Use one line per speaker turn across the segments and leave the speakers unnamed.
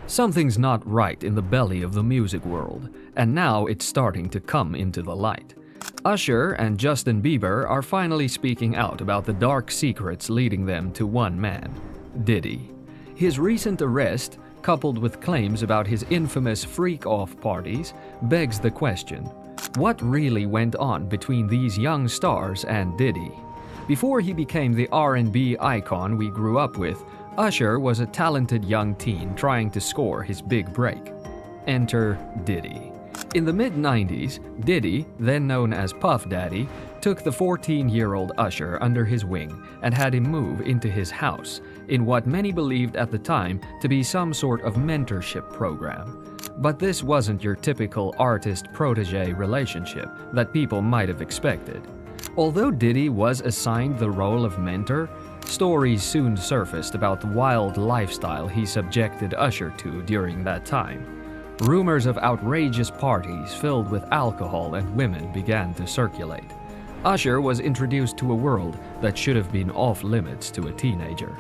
Something's not right in the belly of the music world, and now it's starting to come into the light. Usher and Justin Bieber are finally speaking out about the dark secrets leading them to one man, Diddy. His recent arrest, coupled with claims about his infamous freak-off parties, begs the question, what really went on between these young stars and Diddy? Before he became the R&B icon we grew up with, Usher was a talented young teen trying to score his big break. Enter Diddy. In the mid-90s, Diddy, then known as Puff Daddy, took the 14-year-old Usher under his wing and had him move into his house in what many believed at the time to be some sort of mentorship program. But this wasn't your typical artist-protege relationship that people might have expected. Although Diddy was assigned the role of mentor, stories soon surfaced about the wild lifestyle he subjected Usher to during that time. Rumors of outrageous parties filled with alcohol and women began to circulate. Usher was introduced to a world that should have been off-limits to a teenager.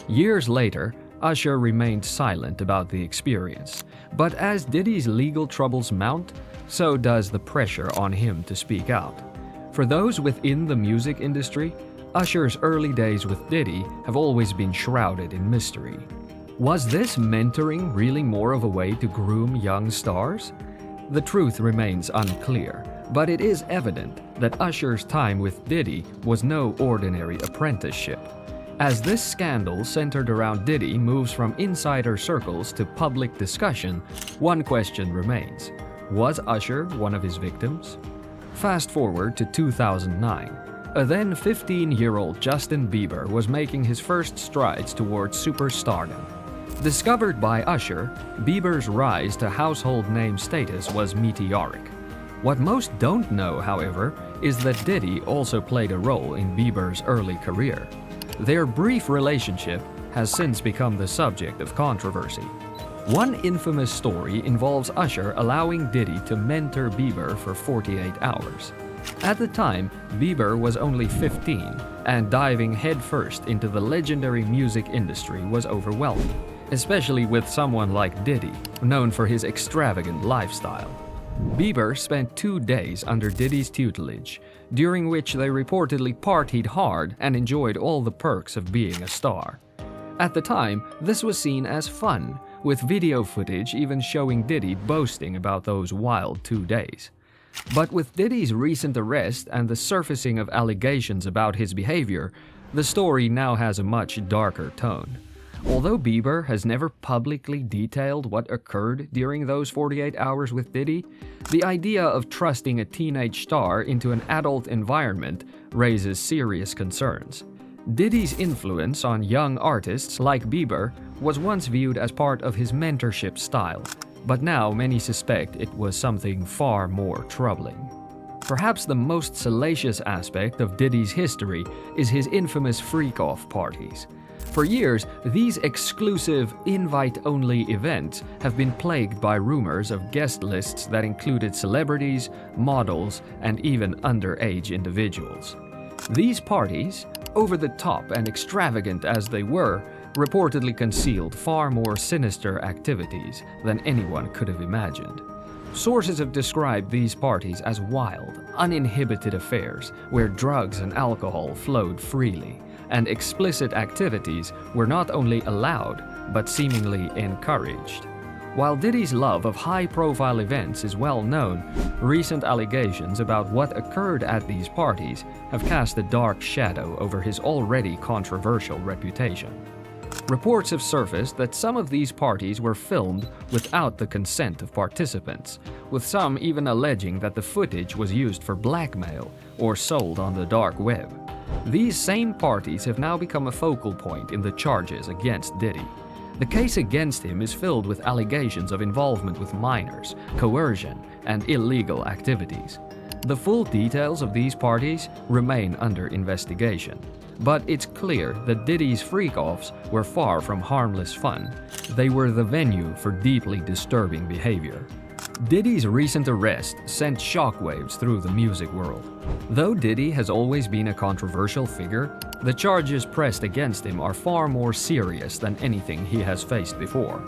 Years later, Usher remained silent about the experience, but as Diddy's legal troubles mount, so does the pressure on him to speak out. For those within the music industry, Usher's early days with Diddy have always been shrouded in mystery. Was this mentoring really more of a way to groom young stars? The truth remains unclear, but it is evident that Usher's time with Diddy was no ordinary apprenticeship. As this scandal centered around Diddy moves from insider circles to public discussion, one question remains. Was Usher one of his victims? Fast forward to 2009. A then 15-year-old Justin Bieber was making his first strides towards superstardom. Discovered by Usher, Bieber's rise to household name status was meteoric. What most don't know, however, is that Diddy also played a role in Bieber's early career. Their brief relationship has since become the subject of controversy. One infamous story involves Usher allowing Diddy to mentor Bieber for 48 hours. At the time, Bieber was only 15, and diving headfirst into the legendary music industry was overwhelming, especially with someone like Diddy, known for his extravagant lifestyle. Bieber spent 2 days under Diddy's tutelage, during which they reportedly partied hard and enjoyed all the perks of being a star. At the time, this was seen as fun, with video footage even showing Diddy boasting about those wild 2 days. But with Diddy's recent arrest and the surfacing of allegations about his behavior, the story now has a much darker tone. Although Bieber has never publicly detailed what occurred during those 48 hours with Diddy, the idea of trusting a teenage star into an adult environment raises serious concerns. Diddy's influence on young artists like Bieber was once viewed as part of his mentorship style, but now many suspect it was something far more troubling. Perhaps the most salacious aspect of Diddy's history is his infamous freak-off parties. For years, these exclusive, invite-only events have been plagued by rumors of guest lists that included celebrities, models, and even underage individuals. These parties, over the top and extravagant as they were, reportedly concealed far more sinister activities than anyone could have imagined. Sources have described these parties as wild, uninhibited affairs where drugs and alcohol flowed freely, and explicit activities were not only allowed, but seemingly encouraged. While Diddy's love of high-profile events is well known, recent allegations about what occurred at these parties have cast a dark shadow over his already controversial reputation. Reports have surfaced that some of these parties were filmed without the consent of participants, with some even alleging that the footage was used for blackmail or sold on the dark web. These same parties have now become a focal point in the charges against Diddy. The case against him is filled with allegations of involvement with minors, coercion, and illegal activities. The full details of these parties remain under investigation, but it's clear that Diddy's freak-offs were far from harmless fun. They were the venue for deeply disturbing behavior. Diddy's recent arrest sent shockwaves through the music world. Though Diddy has always been a controversial figure, the charges pressed against him are far more serious than anything he has faced before.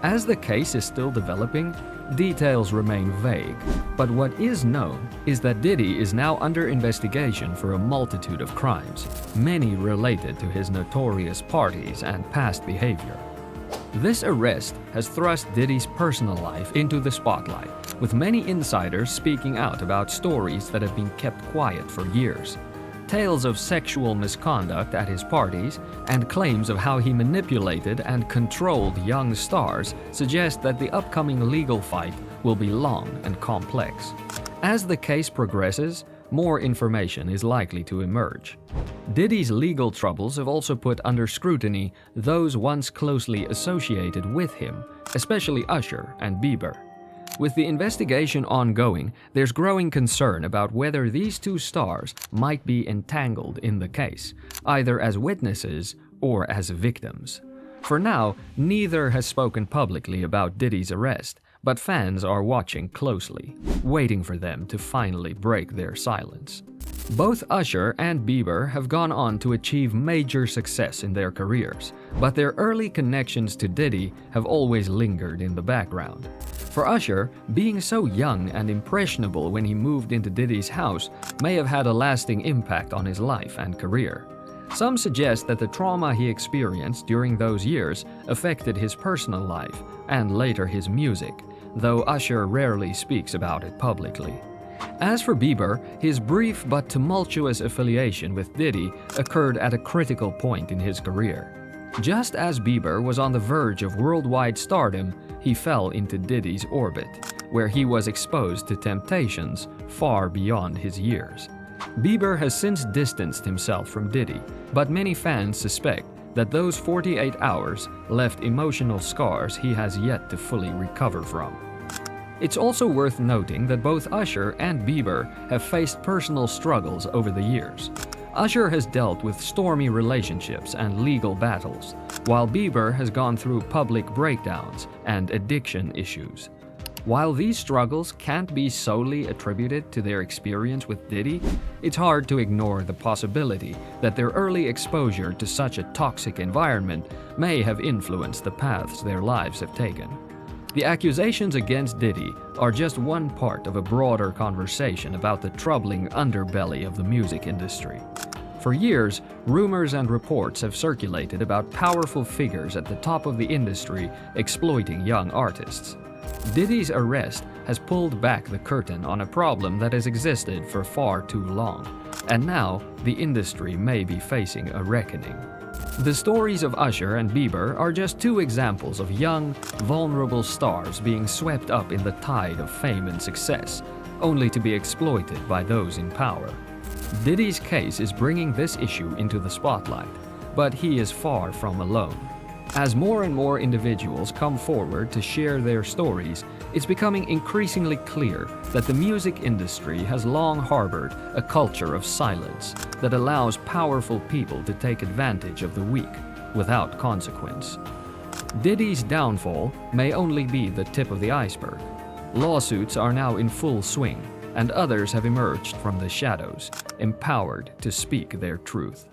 As the case is still developing, details remain vague, but what is known is that Diddy is now under investigation for a multitude of crimes, many related to his notorious parties and past behavior. This arrest has thrust Diddy's personal life into the spotlight, with many insiders speaking out about stories that have been kept quiet for years. Tales of sexual misconduct at his parties and claims of how he manipulated and controlled young stars suggest that the upcoming legal fight will be long and complex. As the case progresses, more information is likely to emerge. Diddy's legal troubles have also put under scrutiny those once closely associated with him, especially Usher and Bieber. With the investigation ongoing, there's growing concern about whether these two stars might be entangled in the case, either as witnesses or as victims. For now, neither has spoken publicly about Diddy's arrest, but fans are watching closely, waiting for them to finally break their silence. Both Usher and Bieber have gone on to achieve major success in their careers, but their early connections to Diddy have always lingered in the background. For Usher, being so young and impressionable when he moved into Diddy's house may have had a lasting impact on his life and career. Some suggest that the trauma he experienced during those years affected his personal life and later his music, though Usher rarely speaks about it publicly. As for Bieber, his brief but tumultuous affiliation with Diddy occurred at a critical point in his career. Just as Bieber was on the verge of worldwide stardom, he fell into Diddy's orbit, where he was exposed to temptations far beyond his years. Bieber has since distanced himself from Diddy, but many fans suspect that those 48 hours left emotional scars he has yet to fully recover from. It's also worth noting that both Usher and Bieber have faced personal struggles over the years. Usher has dealt with stormy relationships and legal battles, while Bieber has gone through public breakdowns and addiction issues. While these struggles can't be solely attributed to their experience with Diddy, it's hard to ignore the possibility that their early exposure to such a toxic environment may have influenced the paths their lives have taken. The accusations against Diddy are just one part of a broader conversation about the troubling underbelly of the music industry. For years, rumors and reports have circulated about powerful figures at the top of the industry exploiting young artists. Diddy's arrest has pulled back the curtain on a problem that has existed for far too long, and now the industry may be facing a reckoning. The stories of Usher and Bieber are just two examples of young, vulnerable stars being swept up in the tide of fame and success, only to be exploited by those in power. Diddy's case is bringing this issue into the spotlight, but he is far from alone. As more and more individuals come forward to share their stories, it's becoming increasingly clear that the music industry has long harbored a culture of silence that allows powerful people to take advantage of the weak without consequence. Diddy's downfall may only be the tip of the iceberg. Lawsuits are now in full swing, and others have emerged from the shadows, empowered to speak their truth.